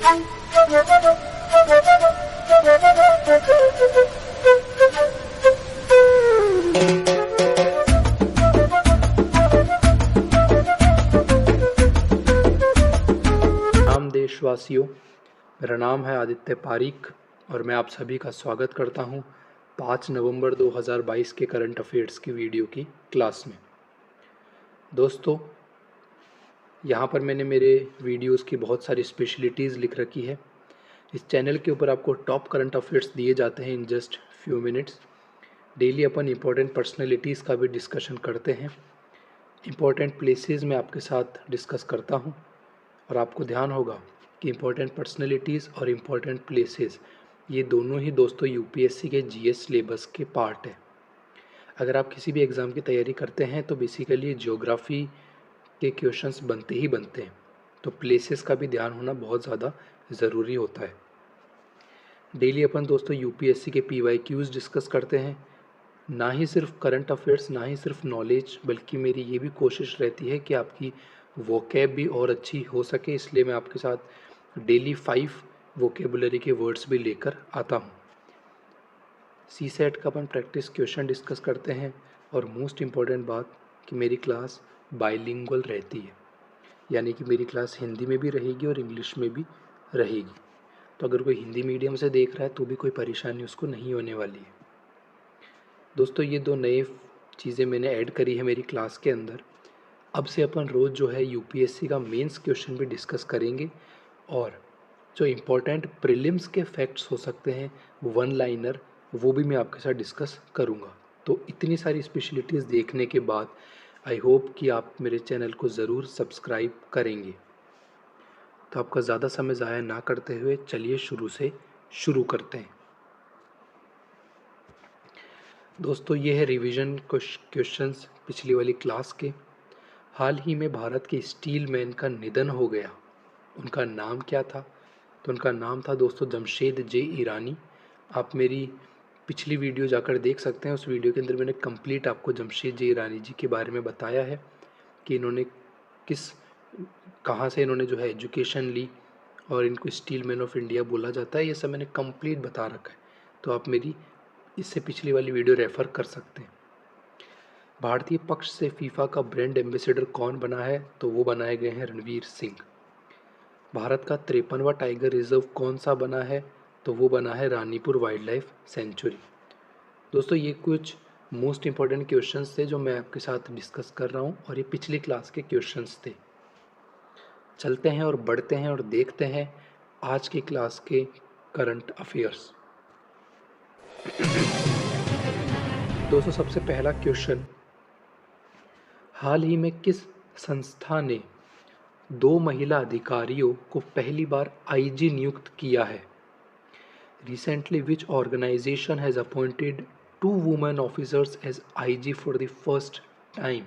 देशवासियों, मेरा नाम है आदित्य पारीक और मैं आप सभी का स्वागत करता हूं 5 नवंबर 2022 के करंट अफेयर्स की वीडियो की क्लास में। दोस्तों, यहां पर मैंने मेरे वीडियोस की बहुत सारी स्पेशलिटीज़ लिख रखी है। इस चैनल के ऊपर आपको टॉप करंट अफेयर्स दिए जाते हैं in just few minutes. Daily upon important personalities का भी डिस्कशन करते हैं। इम्पोर्टेंट प्लेसेस में आपके साथ डिस्कस करता हूँ और आपको ध्यान होगा कि इम्पोर्टेंट पर्सनैलिटीज़ और इम्पोर्टेंट प्लेसेस ये दोनों ही दोस्तों यूपीएससी के जीएस सिलेबस के पार्ट है। अगर आप किसी भी एग्ज़ाम की तैयारी करते हैं तो बेसिकली ज्योग्राफी के क्वेश्चंस बनते ही बनते हैं, तो प्लेसेस का भी ध्यान होना बहुत ज़्यादा ज़रूरी होता है। डेली अपन दोस्तों यूपीएससी के पीवाईक्यूज़ डिस्कस करते हैं। ना ही सिर्फ करंट अफेयर्स, ना ही सिर्फ नॉलेज, बल्कि मेरी ये भी कोशिश रहती है कि आपकी वोकैब भी और अच्छी हो सके, इसलिए मैं आपके साथ डेली 5 वोकेबुलरी के वर्ड्स भी लेकर आता हूँ। सी सेट का अपन प्रैक्टिस क्वेश्चन डिस्कस करते हैं और मोस्ट इम्पॉर्टेंट बात कि मेरी क्लास बाइलिंगुअल रहती है, यानी कि मेरी क्लास हिंदी में भी रहेगी और इंग्लिश में भी रहेगी। तो अगर कोई हिंदी मीडियम से देख रहा है तो भी कोई परेशानी उसको नहीं होने वाली है। दोस्तों, ये 2 नए चीज़ें मैंने ऐड करी है मेरी क्लास के अंदर। अब से अपन रोज़ जो है यूपीएससी का मेंस क्वेश्चन भी डिस्कस करेंगे और जो इम्पोर्टेंट प्रीलिम्स के फैक्ट्स हो सकते हैं, वन लाइनर, वो भी मैं आपके साथ डिस्कस करूँगा। तो इतनी सारी स्पेशलिटीज़ देखने के बाद आई होप कि आप मेरे चैनल को ज़रूर सब्सक्राइब करेंगे। तो आपका ज़्यादा समय ज़ाया ना करते हुए चलिए शुरू करते हैं। दोस्तों, ये है रिवीजन क्वेश्चंस पिछली वाली क्लास के। हाल ही में भारत के स्टील मैन का निधन हो गया, उनका नाम क्या था? तो उनका नाम था दोस्तों जमशेद जे ईरानी। आप मेरी पिछली वीडियो जाकर देख सकते हैं, उस वीडियो के अंदर मैंने कंप्लीट आपको जमशेद जे ईरानी जी के बारे में बताया है कि इन्होंने कहाँ से इन्होंने जो है एजुकेशन ली और इनको स्टील मैन ऑफ इंडिया बोला जाता है। ये सब मैंने कंप्लीट बता रखा है, तो आप मेरी इससे पिछली वाली वीडियो रेफ़र कर सकते हैं। भारतीय पक्ष से फीफा का ब्रांड एम्बेसडर कौन बना है? तो वो बनाए गए हैं रणवीर सिंह। भारत का 53वां टाइगर रिजर्व कौन सा बना है? तो वो बना है रानीपुर वाइल्ड लाइफ सेंचुरी। दोस्तों, ये कुछ मोस्ट इम्पॉर्टेंट क्वेश्चंस थे जो मैं आपके साथ डिस्कस कर रहा हूँ और ये पिछली क्लास के क्वेश्चंस थे। चलते हैं और बढ़ते हैं और देखते हैं आज की क्लास के करंट अफेयर्स। दोस्तों, सबसे पहला क्वेश्चन, हाल ही में किस संस्था ने 2 महिला अधिकारियों को पहली बार आईजी नियुक्त किया है? Recently, which organization has appointed 2 women officers as IG for the first time?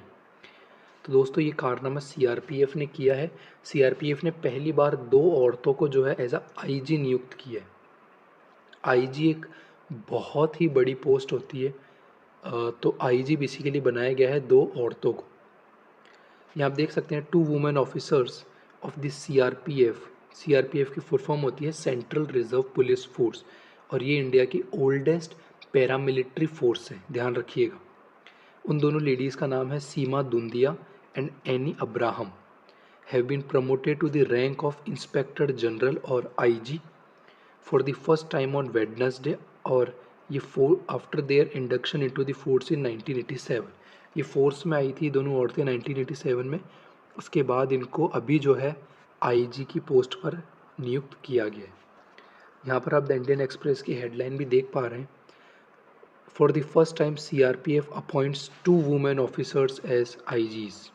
तो दोस्तों, ये कारनामा सीआरपीएफ ने किया है। सीआरपीएफ ने पहली बार 2 औरतों को जो है एज अ आईजी नियुक्त किया है। आईजी एक बहुत ही बड़ी पोस्ट होती है, तो आईजी बेसिकली बनाया गया है 2 औरतों को। यहाँ आप देख सकते हैं 2 women officers of the CRPF. CRPF की फुल फॉर्म होती है सेंट्रल रिजर्व पुलिस फोर्स और ये इंडिया की ओल्डेस्ट पैरामिलिट्री फोर्स है, ध्यान रखिएगा। उन दोनों लेडीज़ का नाम है Seema Dhundiya and Annie Abraham, have been promoted to the rank of inspector general और IG for the first time on Wednesday, और ये after their induction into the force in 1987। ये फोर्स में आई थी दोनों औरतें 1987 में। उसके बाद इनको अभी जो है आईजी की पोस्ट पर नियुक्त किया गया है। यहाँ पर आप द इंडियन एक्सप्रेस की हेडलाइन भी देख पा रहे हैं, for the first time CRPF appoints 2 women officers as IGs.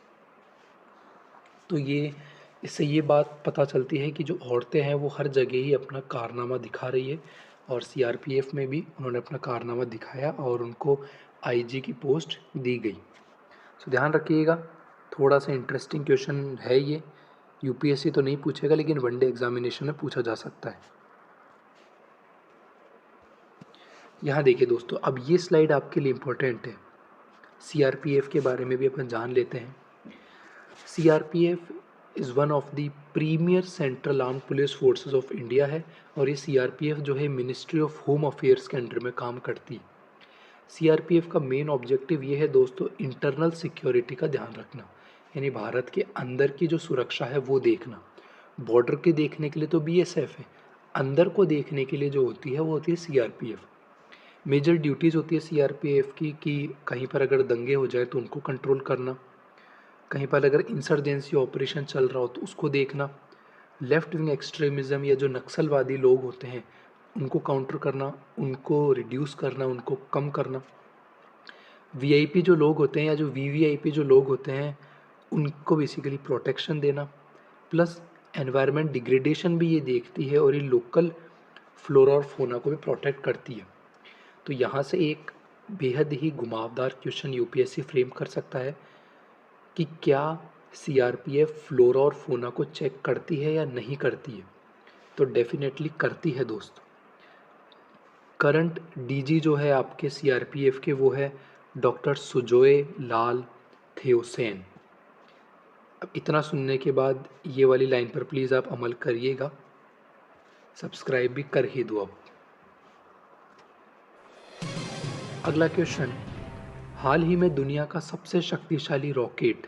तो ये इससे ये बात पता चलती है कि जो औरतें हैं वो हर जगह ही अपना कारनामा दिखा रही है और सीआरपीएफ में भी उन्होंने अपना कारनामा दिखाया और उनको आईजी की पोस्ट दी गई। सो ध्यान रखिएगा, थोड़ा सा इंटरेस्टिंग क्वेश्चन है ये। यूपीएससी तो नहीं पूछेगा लेकिन वनडे एग्जामिनेशन में पूछा जा सकता है। यहाँ देखिए दोस्तों, अब ये स्लाइड आपके लिए इम्पोर्टेंट है। सीआरपीएफ के बारे में भी अपन जान लेते हैं। CRPF is one of the premier central arm police forces of India है और ये सीआरपीएफ जो है मिनिस्ट्री ऑफ होम अफेयर्स के अंडर में काम करती है। सीआरपीएफ का मेन ऑब्जेक्टिव ये है दोस्तों, इंटरनल सिक्योरिटी का ध्यान रखना, यानी भारत के अंदर की जो सुरक्षा है वो देखना। बॉर्डर के देखने के लिए तो बीएसएफ है, अंदर को देखने के लिए जो होती है वो होती है सीआरपीएफ। मेजर ड्यूटीज़ होती है सीआरपीएफ की कि कहीं पर अगर दंगे हो जाए तो उनको कंट्रोल करना, कहीं पर अगर इंसर्जेंसी ऑपरेशन चल रहा हो तो उसको देखना, लेफ्ट विंग एक्सट्रीमिज़म या जो नक्सलवादी लोग होते हैं उनको काउंटर करना, उनको रिड्यूस करना, उनको कम करना। वीआईपी जो लोग होते हैं या जो वीवीआईपी जो लोग होते हैं उनको बेसिकली प्रोटेक्शन देना, प्लस एनवायरनमेंट डिग्रेडेशन भी ये देखती है और ये लोकल फ्लोरा और फोना को भी प्रोटेक्ट करती है। तो यहाँ से एक बेहद ही घुमावदार क्वेश्चन यूपीएससी फ्रेम कर सकता है कि क्या सीआरपीएफ फ्लोरा और फोना को चेक करती है या नहीं करती है। तो डेफिनेटली करती है दोस्तों। करंट डीजी जो है आपके सीआरपीएफ के वो है डॉक्टर सुजोय लाल थेओसेन। अब इतना सुनने के बाद ये वाली लाइन पर प्लीज़ आप अमल करिएगा, सब्सक्राइब भी कर ही दो अब। अगला क्वेश्चन, हाल ही में दुनिया का सबसे शक्तिशाली रॉकेट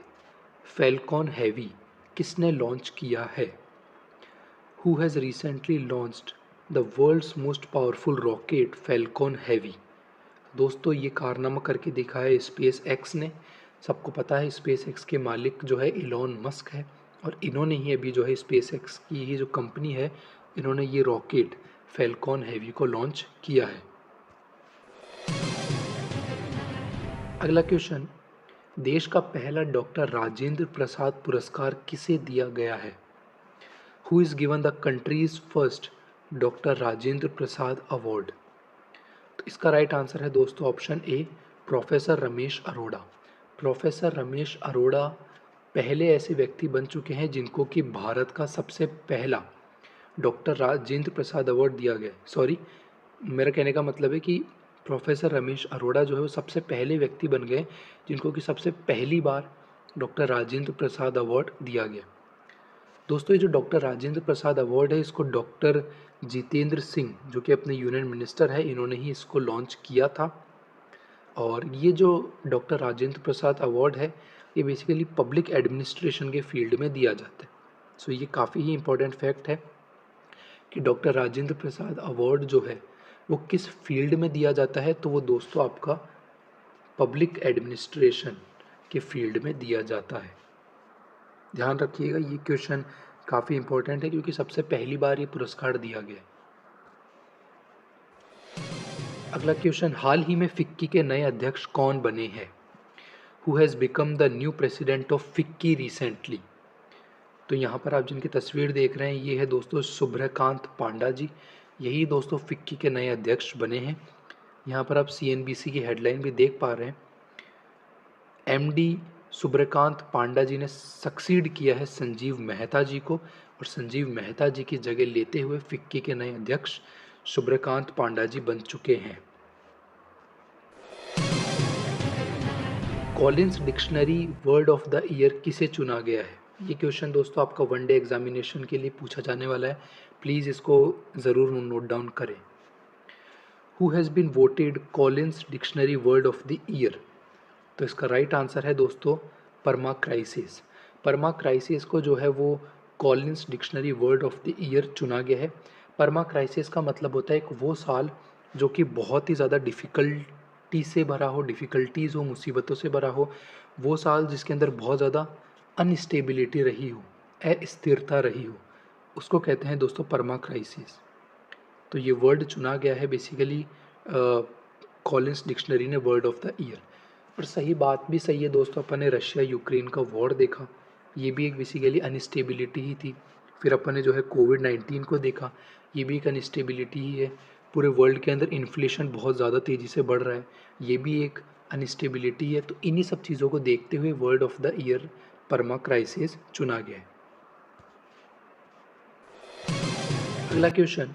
फैल्कॉन हैवी किसने लॉन्च किया है? Who has recently launched the world's most powerful rocket Falcon Heavy? दोस्तों ये कारनामा करके दिखा है स्पेस एक्स ने। सबको पता है स्पेस एक्स के मालिक जो है इलॉन मस्क है और इन्होंने ही अभी जो है स्पेस एक्स की ही जो कंपनी है इन्होंने ये रॉकेट फैल्कॉन हैवी को लॉन्च किया है। अगला क्वेश्चन, देश का पहला डॉक्टर राजेंद्र प्रसाद पुरस्कार किसे दिया गया है? Who is given the countries first doctor Rajendra Prasad award? तो इसका राइट आंसर है दोस्तों option A, professor Ramesh Arora. Professor Ramesh Arora पहले ऐसे व्यक्ति बन चुके हैं जिनको कि भारत का सबसे पहला डॉक्टर राजेंद्र प्रसाद अवार्ड दिया गया। सॉरी, मेरा कहने का मतलब है कि प्रोफेसर रमेश अरोड़ा जो है वो सबसे पहले व्यक्ति बन गए जिनको कि सबसे पहली बार डॉक्टर राजेंद्र प्रसाद अवार्ड दिया गया। दोस्तों ये जो डॉक्टर राजेंद्र प्रसाद अवार्ड है इसको डॉक्टर जितेंद्र सिंह जो कि अपने यूनियन मिनिस्टर है इन्होंने ही इसको लॉन्च किया था। और ये जो डॉक्टर राजेंद्र प्रसाद अवार्ड है ये बेसिकली पब्लिक एडमिनिस्ट्रेशन के फील्ड में दिया जाता है। सो ये काफ़ी ही इम्पोर्टेंट फैक्ट है कि डॉक्टर राजेंद्र प्रसाद अवार्ड जो है वो किस फील्ड में दिया जाता है। तो वो दोस्तों आपका पब्लिक एडमिनिस्ट्रेशन के फील्ड में दिया जाता है। ध्यान रखिएगा ये क्वेश्चन काफ़ी इम्पोर्टेंट है क्योंकि सबसे पहली बार ये पुरस्कार दिया गया। अगला क्वेश्चन, हाल ही में फिक्की के नए अध्यक्ष कौन बने हैं? Who has become the new president of FICCI recently? तो यहाँ पर आप जिनकी तस्वीर देख रहे हैं ये है दोस्तों सुब्रकांत पांडा जी, यही दोस्तों फिक्की के नए अध्यक्ष बने हैं। यहाँ पर आप सीएनबीसी की हेडलाइन भी देख पा रहे हैं। एमडी सुब्रकांत पांडा जी ने सक्सीड किया है संजीव मेहता जी को और संजीव मेहता जी की जगह लेते हुए फिक्की के नए अध्यक्ष सुब्रकांत पांडा जी बन चुके हैं। Collins dictionary word of the year किसे चुना गया है? ये क्वेश्चन दोस्तों आपका वनडे एग्जामिनेशन के लिए पूछा जाने वाला है, प्लीज़ इसको ज़रूर नोट डाउन करें। Who has been voted Collins dictionary word of the year? तो इसका राइट आंसर है दोस्तों परमा क्राइसिस। परमा क्राइसिस को जो है वो Collins dictionary word of the year चुना गया है। परमा क्राइसिस का मतलब होता है एक वो साल जो कि बहुत ही ज़्यादा डिफ़िकल्टी से भरा हो, डिफ़िकल्टीज़ हो, मुसीबतों से भरा हो, वो साल जिसके अंदर बहुत ज़्यादा अनस्टेबिलिटी रही हो, अस्थिरता रही हो, उसको कहते हैं दोस्तों परमा क्राइसिस। तो ये वर्ड चुना गया है बेसिकली कॉलिंस डिक्शनरी ने वर्ड ऑफ द ईयर। और सही बात भी सही है दोस्तों, अपन ने रशिया यूक्रेन का वॉर देखा, ये भी एक बेसिकली अनस्टेबिलिटी ही थी। फिर अपन ने जो है कोविड-19 को देखा, ये भी एक अनस्टेबिलिटी ही है। पूरे वर्ल्ड के अंदर इन्फ्लेशन बहुत ज़्यादा तेज़ी से बढ़ रहा है, ये भी एक अनस्टेबिलिटी है। तो इन्हीं सब चीज़ों को देखते हुए word of the year permacrisis चुना गया है। अगला क्वेश्चन,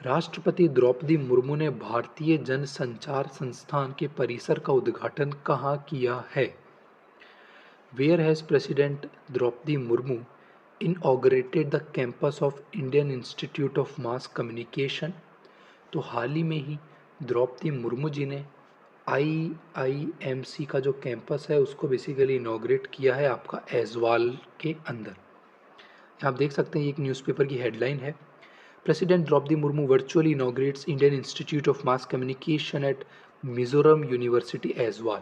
राष्ट्रपति द्रौपदी मुर्मू ने भारतीय जनसंचार संस्थान के परिसर का उद्घाटन कहाँ किया है? Where has president Draupadi Murmu inaugurated the campus of Indian Institute of Mass Communication. तो हाल ही में ही द्रौपदी मुर्मू जी ने IIMC का जो कैंपस है उसको बेसिकली इनॉग्रेट किया है आपका ऐज़वाल के अंदर। आप देख सकते हैं ये एक न्यूज़पेपर की हेडलाइन है, president Draupadi Murmu virtually inaugurates Indian Institute of Mass Communication at Mizoram university Aizawl.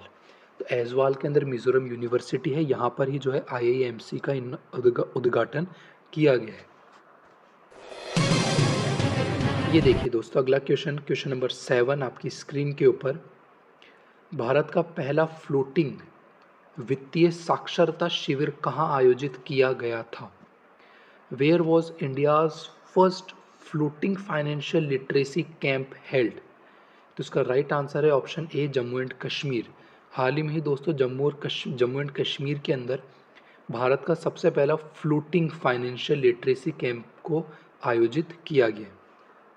तो ऐज़वाल के अंदर मिजोरम यूनिवर्सिटी है, यहाँ पर ही जो है IIMC का उद्घाटन किया गया है। ये देखिए दोस्तों अगला क्वेश्चन नंबर 7 आपकी स्क्रीन के ऊपर, भारत का पहला फ्लोटिंग वित्तीय साक्षरता शिविर कहाँ आयोजित किया गया था? Where was India's first floating financial literacy camp held? तो इसका राइट आंसर है option A, Jammu and Kashmir. हाल ही में ही दोस्तों जम्मू एंड कश्मीर के अंदर भारत का सबसे पहला फ्लोटिंग फाइनेंशियल लिटरेसी कैंप को आयोजित किया गया।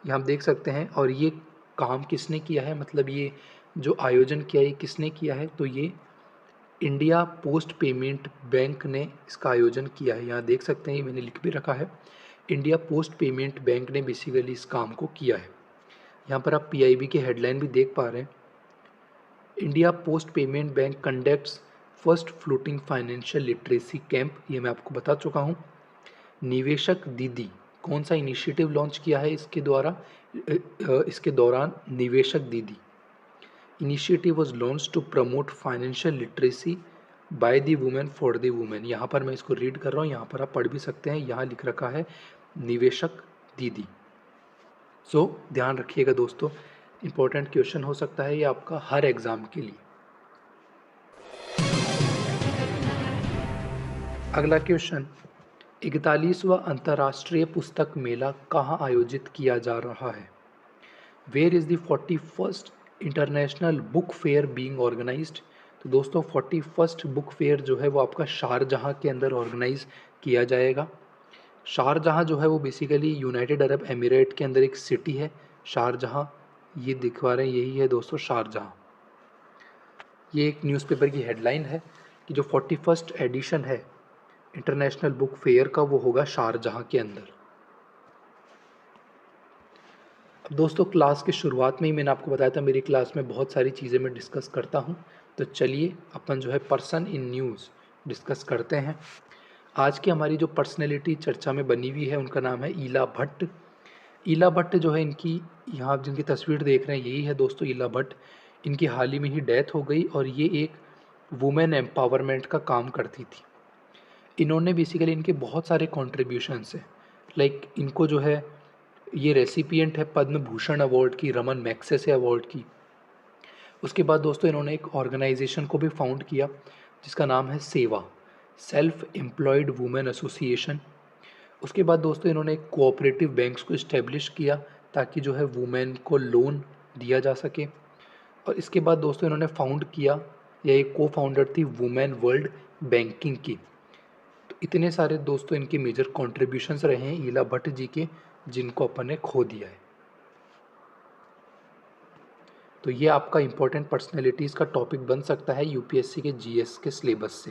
ये हम देख सकते हैं, और ये काम किसने किया है, मतलब ये जो आयोजन किया है किसने किया है, तो ये इंडिया पोस्ट पेमेंट बैंक ने इसका आयोजन किया है। यहाँ देख सकते हैं, मैंने लिख भी रखा है, इंडिया पोस्ट पेमेंट बैंक ने बेसिकली इस काम को किया है। यहाँ पर आप PIB की हेडलाइन भी देख पा रहे हैं, India post payment bank conducts first floating financial literacy camp. ये मैं आपको बता चुका हूँ। निवेशक दीदी, कौन सा इनिशिएटिव लॉन्च किया है इसके दौरान Niveshak Didi initiative was launch to promote financial literacy by the women for the women. यहाँ पर मैं इसको रीड कर रहा हूँ, यहाँ पर आप पढ़ भी सकते हैं, यहाँ लिख रखा है निवेशक दीदी। सो ध्यान रखिएगा दोस्तों, इंपॉर्टेंट क्वेश्चन हो सकता है ये आपका हर एग्जाम के लिए। अगला क्वेश्चन, 41वां अंतर्राष्ट्रीय पुस्तक मेला कहाँ आयोजित किया जा रहा है? Where is the 41st international book fair being organised? तो दोस्तों 41st बुक फेयर जो है वो आपका शारजहाँ के अंदर ऑर्गेनाइज किया जाएगा। शारजहाँ जो है वो बेसिकली यूनाइटेड अरब एमिरेट के अंदर एक सिटी है शारजहाँ, ये दिखवा रहे हैं, यही है दोस्तों शारजहाँ। ये एक न्यूज़पेपर की हेडलाइन है कि जो 41st एडिशन है इंटरनेशनल बुक फेयर का वो होगा शारजहाँ के अंदर। अब दोस्तों क्लास के शुरुआत में ही मैंने आपको बताया था मेरी क्लास में बहुत सारी चीज़ें मैं डिस्कस करता हूँ, तो चलिए अपन जो है पर्सन इन न्यूज़ डिस्कस करते हैं। आज की हमारी जो पर्सनैलिटी चर्चा में बनी हुई है उनका नाम है ईला भट्ट। ईला भट्ट जो है, इनकी यहाँ आप जिनकी तस्वीर देख रहे हैं यही है दोस्तों ईला भट्ट। इनकी हाल ही में ही डेथ हो गई, और ये एक वुमेन एम्पावरमेंट का काम करती थी। इन्होंने बेसिकली इनके बहुत सारे कॉन्ट्रीब्यूशंस है, लाइक इनको जो है ये रेसिपिएंट है पद्म भूषण अवार्ड की, रमन मैग्सेसे अवार्ड की। उसके बाद दोस्तों इन्होंने एक ऑर्गेनाइजेशन को भी फाउंड किया जिसका नाम है सेवा, सेल्फ एम्प्लॉयड वुमेन एसोसिएशन। उसके बाद दोस्तों इन्होंने एक कोऑपरेटिव बैंक्स को इस्टेब्लिश किया ताकि जो है वुमेन को लोन दिया जा सके। और इसके बाद दोस्तों इन्होंने फाउंड किया, या एक को फाउंडर थी वुमेन वर्ल्ड बैंकिंग की। तो इतने सारे दोस्तों इनके मेजर कॉन्ट्रीब्यूशंस रहे हैं ईला भट्ट जी के, जिनको अपन ने खो दिया है। तो ये आपका इंपॉर्टेंट पर्सनैलिटीज़ का टॉपिक बन सकता है UPSC के GS के सिलेबस से।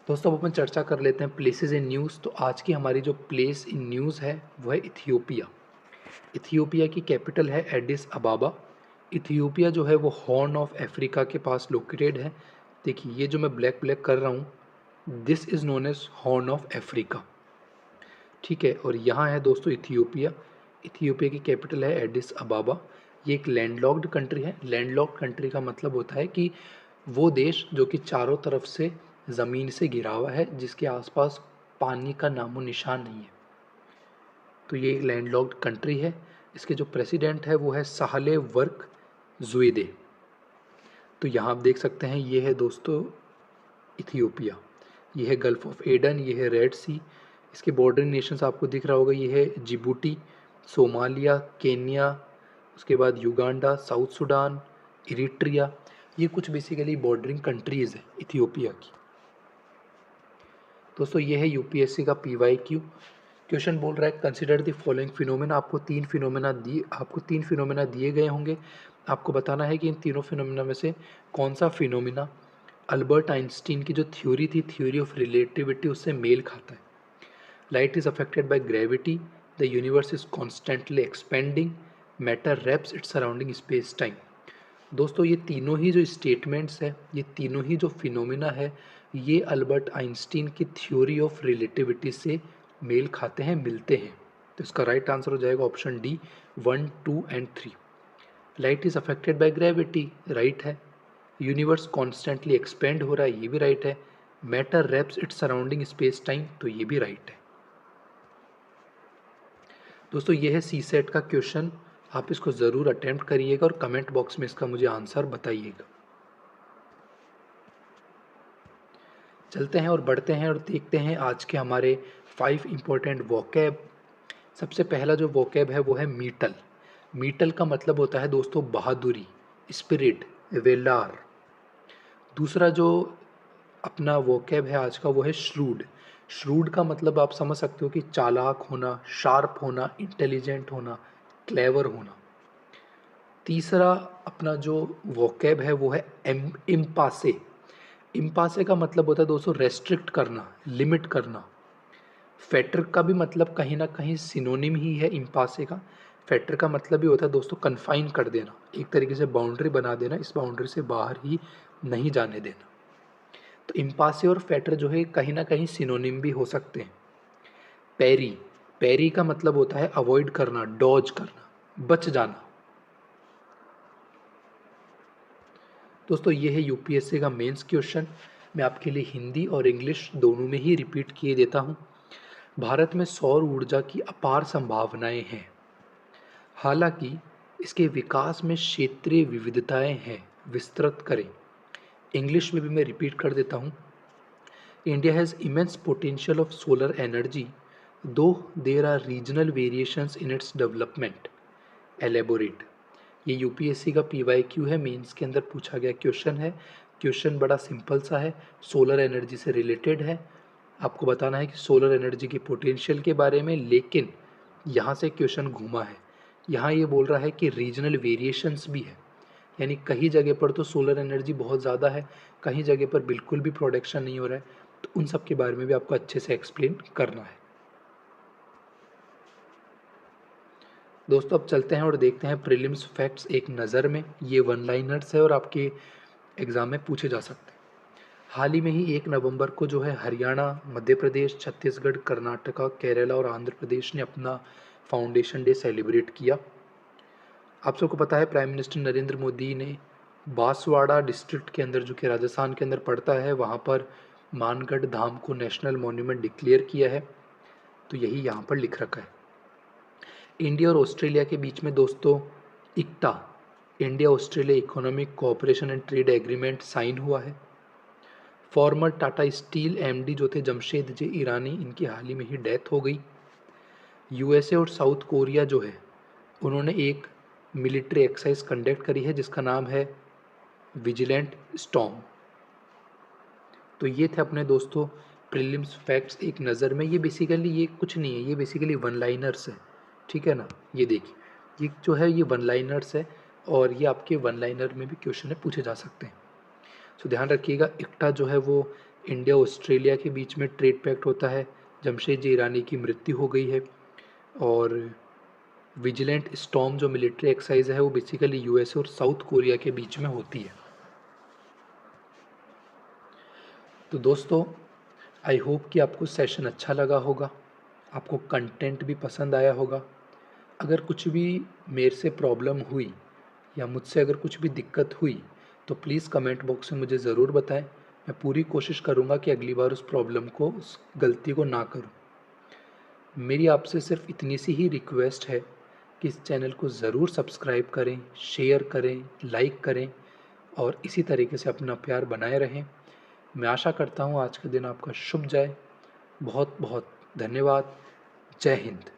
दोस्तों अब अपन चर्चा कर लेते हैं प्लेसेस इन न्यूज़। तो आज की हमारी जो प्लेस इन न्यूज़ है वो है इथियोपिया। इथियोपिया की कैपिटल है एडिस अबाबा। इथियोपिया जो है वो हॉर्न ऑफ अफ्रीका के पास लोकेटेड है। देखिए ये जो मैं ब्लैक कर रहा हूँ, this is known as Horn of Africa, ठीक है। और यहाँ है दोस्तों इथियोपिया। इथियोपिया की कैपिटल है एडिस अबाबा। ये एक लैंडलॉक्ड कंट्री है। लैंडलॉक्ड कंट्री का मतलब होता है कि वो देश जो कि चारों तरफ से ज़मीन से घिरा हुआ है, जिसके आसपास पानी का नामो निशान नहीं है, तो ये एक लैंडलॉक्ड कंट्री है। इसके जो प्रेसिडेंट है वो है साहले वर्क ज़ुएदे। तो यहाँ आप देख सकते हैं ये है दोस्तों इथियोपिया। ये है गल्फ ऑफ एडन, ये है रेड सी। इसके बॉर्डरिंग नेशंस आपको दिख रहा होगा, ये है जिबूटी, सोमालिया, केन्या, उसके बाद युगांडा, साउथ सुडान, इरिट्रिया। ये कुछ बेसिकली बॉर्डरिंग कंट्रीज़ है इथियोपिया की। दोस्तों ये है UPSC का PYQ क्वेश्चन। बोल रहा है कंसिडर द फॉलोइंग फिनोमेना। आपको तीन फिनोमेना दिए गए होंगे। आपको बताना है कि इन तीनों फिनोमेना में से कौन सा फिनोमेना अल्बर्ट आइंस्टीन की जो थ्योरी थी, थ्योरी ऑफ रिलेटिविटी, उससे मेल खाता है। Light is affected by gravity, the universe is constantly expanding, matter wraps its surrounding space time. दोस्तों ये तीनों ही जो स्टेटमेंट्स है, ये तीनों ही जो फिनोमिना है, ये अल्बर्ट आइंस्टीन की थ्योरी ऑफ रिलेटिविटी से मेल खाते हैं, मिलते हैं। तो इसका राइट आंसर हो जाएगा option D, 1, 2 and 3। Light is affected by gravity, right है। यूनिवर्स कॉन्स्टेंटली एक्सपेंड हो रहा है, ये भी राइट है। Matter wraps its surrounding space time, तो ये भी राइट है। दोस्तों ये है सी सेट का क्वेश्चन, आप इसको ज़रूर अटेम्प्ट करिएगा और कमेंट बॉक्स में इसका मुझे आंसर बताइएगा। चलते हैं और बढ़ते हैं और देखते हैं आज के हमारे 5 इम्पोर्टेंट वोकैब। सबसे पहला जो वोकैब है वो है मीटल। मीटल का मतलब होता है दोस्तों बहादुरी, स्पिरिट, वेलार। दूसरा जो अपना वोकैब है आज का वो है श्रूड। श्रूड का मतलब आप समझ सकते हो कि चालाक होना, शार्प होना, इंटेलिजेंट होना, क्लेवर होना। तीसरा अपना जो वोकैब है वो है इम्पासे। इम्पासे का मतलब होता है दोस्तों रेस्ट्रिक्ट करना, लिमिट करना। फैटर का भी मतलब कहीं ना कहीं सिनोनिम ही है इम्पासे का। फैटर का मतलब भी होता है दोस्तों कन्फाइन कर देना, एक तरीके से बाउंड्री बना देना, इस बाउंड्री से बाहर ही नहीं जाने देना। तो इम्पासे और फैटर जो है कहीं ना कहीं सिनोनिम भी हो सकते हैं। पैरी, पैरी का मतलब होता है अवॉइड करना, डॉज करना, बच जाना। दोस्तों ये है यूपीएससी का मेंस क्वेश्चन। मैं आपके लिए हिंदी और इंग्लिश दोनों में ही रिपीट किए देता हूँ। भारत में सौर ऊर्जा की अपार संभावनाएं हैं, हालांकि इसके विकास में क्षेत्रीय विविधताएं हैं, विस्तृत करें। इंग्लिश में भी मैं रिपीट कर देता हूँ। India has immense potential of solar energy, though there are regional variations in its development, elaborate. ये यूपीएससी का पीवाईक्यू है, मेंस के अंदर पूछा गया क्वेश्चन है। क्वेश्चन बड़ा सिंपल सा है, सोलर एनर्जी से रिलेटेड है। आपको बताना है कि सोलर एनर्जी की पोटेंशियल के बारे में, लेकिन यहाँ से क्वेश्चन घूमा है। यहाँ ये बोल रहा है कि रीजनल वेरिएशंस भी है, यानी कहीं जगह पर तो सोलर एनर्जी बहुत ज़्यादा है, कहीं जगह पर बिल्कुल भी प्रोडक्शन नहीं हो रहा है। तो उन सब के बारे में भी आपको अच्छे से एक्सप्लेन करना है। दोस्तों अब चलते हैं और देखते हैं प्रीलिम्स फैक्ट्स एक नज़र में। ये वन लाइनर्स है और आपके एग्ज़ाम में पूछे जा सकते हैं। हाल ही में ही 1 नवंबर को जो है हरियाणा, मध्य प्रदेश, छत्तीसगढ़, कर्नाटका, केरला और आंध्र प्रदेश ने अपना फाउंडेशन डे सेलिब्रेट किया। आप सबको पता है प्राइम मिनिस्टर नरेंद्र मोदी ने बांसवाड़ा डिस्ट्रिक्ट के अंदर, जो कि राजस्थान के अंदर पड़ता है, वहाँ पर मानगढ़ धाम को नेशनल मॉन्यूमेंट डिक्लेयर किया है। तो यही यहाँ पर लिख रखा है। इंडिया और ऑस्ट्रेलिया के बीच में दोस्तों ECTA, India Australia economic cooperation and trade agreement sign हुआ है। फॉर्मर टाटा स्टील एमडी जो थे जमशेद जे ईरानी, इनकी हाल ही में ही डेथ हो गई। यूएसए और साउथ कोरिया जो है उन्होंने एक मिलिट्री एक्सरसाइज कंडक्ट करी है जिसका नाम है विजिलेंट स्टॉर्म। तो ये थे अपने दोस्तों प्रीलिम्स फैक्ट्स एक नज़र में। ये बेसिकली ये कुछ नहीं है, ये बेसिकली वन लाइनर्स है, ठीक है ना। ये देखिए, ये जो है ये वन लाइनर्स है और ये आपके वन लाइनर में भी क्वेश्चन है पूछे जा सकते हैं। सो ध्यान रखिएगा, इक्टा जो है वो इंडिया ऑस्ट्रेलिया के बीच में ट्रेड पैक्ट होता है। जमशेद ईरानी की मृत्यु हो गई है। और विजिलेंट स्टॉर्म जो मिलिट्री एक्सरसाइज है वो बेसिकली यूएसए और साउथ कोरिया के बीच में होती है। तो दोस्तों आई होप कि आपको सेशन अच्छा लगा होगा, आपको कंटेंट भी पसंद आया होगा। अगर कुछ भी मेरे से प्रॉब्लम हुई या मुझसे अगर कुछ भी दिक्कत हुई तो प्लीज़ कमेंट बॉक्स में मुझे ज़रूर बताएं। मैं पूरी कोशिश करूँगा कि अगली बार उस प्रॉब्लम को, उस गलती को ना करूँ। मेरी आपसे सिर्फ इतनी सी ही रिक्वेस्ट है कि इस चैनल को ज़रूर सब्सक्राइब करें, शेयर करें, लाइक करें और इसी तरीके से अपना प्यार बनाए रहें। मैं आशा करता हूँ आज का दिन आपका शुभ जाए। बहुत बहुत धन्यवाद। जय हिंद।